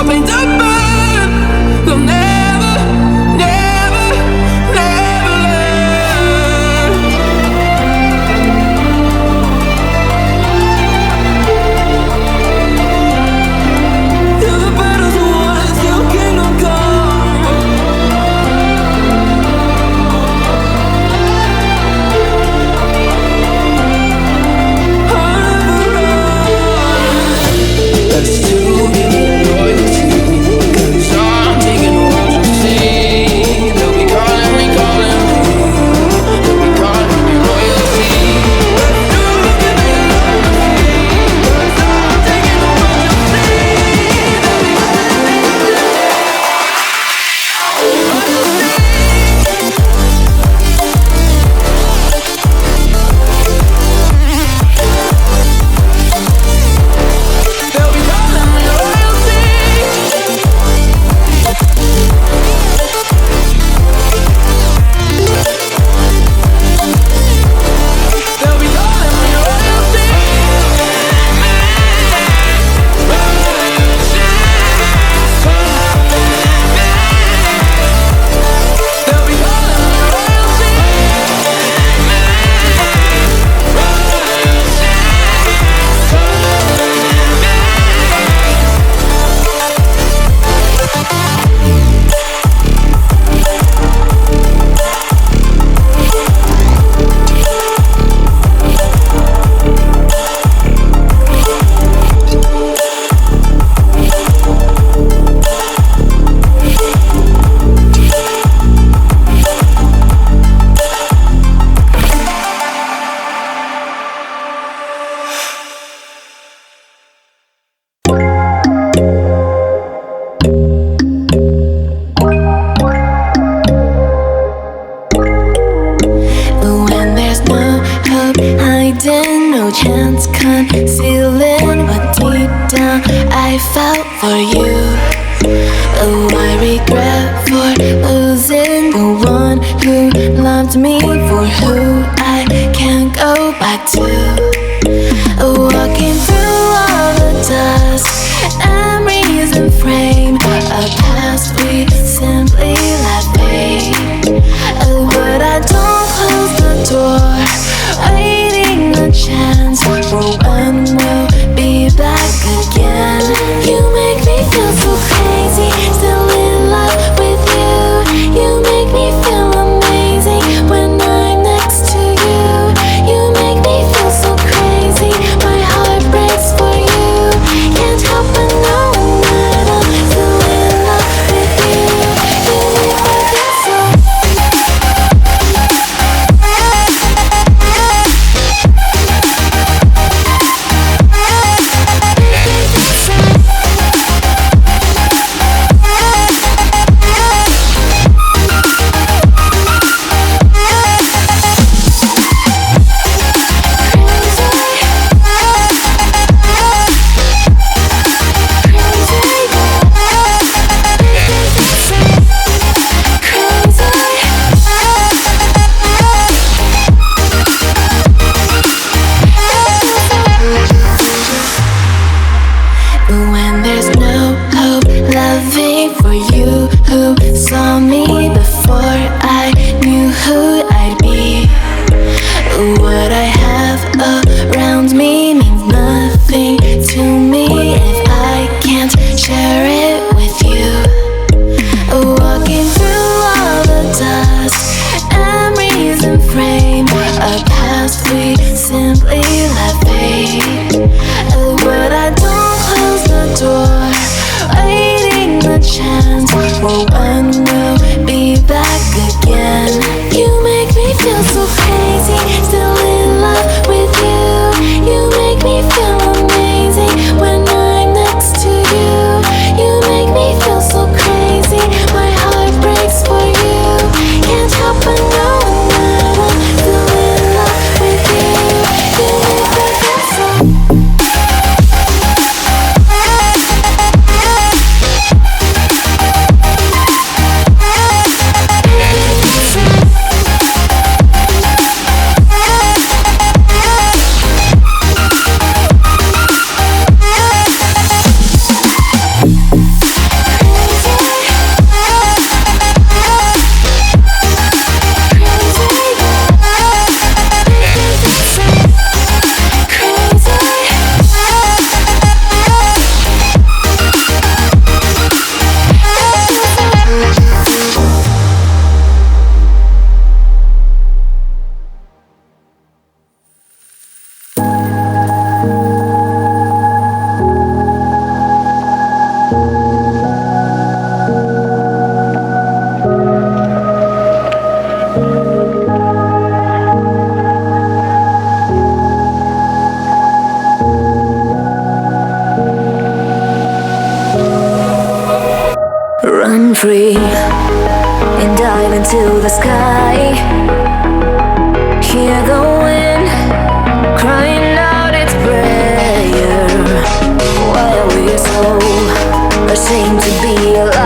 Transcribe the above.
paint to burn. They'll never, never, never learn. Till the battle's won, still kingdom come. Let's do give me loyalty, 'cause I'm taking what you see. They'll be calling me, they'll be calling me royalty. Let's do give me loyalty, 'cause I'm taking what you see. They'll be calling me concealing what deep down I felt for you. Oh, I regret for losing the one who loved me, for who I can't go back to. Walking through all the dust, memories and frame, a past we simply let fade. Oh, but I don't close the door, waiting a chance for when we'll be back again. You make me feel so crazy, still in love with you. You make me feel amazing when I'm next to you. You make me feel so crazy, my heart breaks for you. Can't help but knowing that I'm still in love with you. You make me feel so. Saw me before I knew who I'd be. What I have around me means nothing to me if I can't share it with you. Walking through all the dust, memories and frame, a past we simply let fade. But I don't close the door, waiting a chance for when we'll be back again. You make me feel so crazy, still in love with you. You make me feel amazing when I'm next to you. You make me feel so crazy, my heart breaks for you. Can't help but knowing that I'm still in love with you. You make me feel so. free and dive into the sky. Hear the wind crying out its prayer while we're so ashamed to be alive.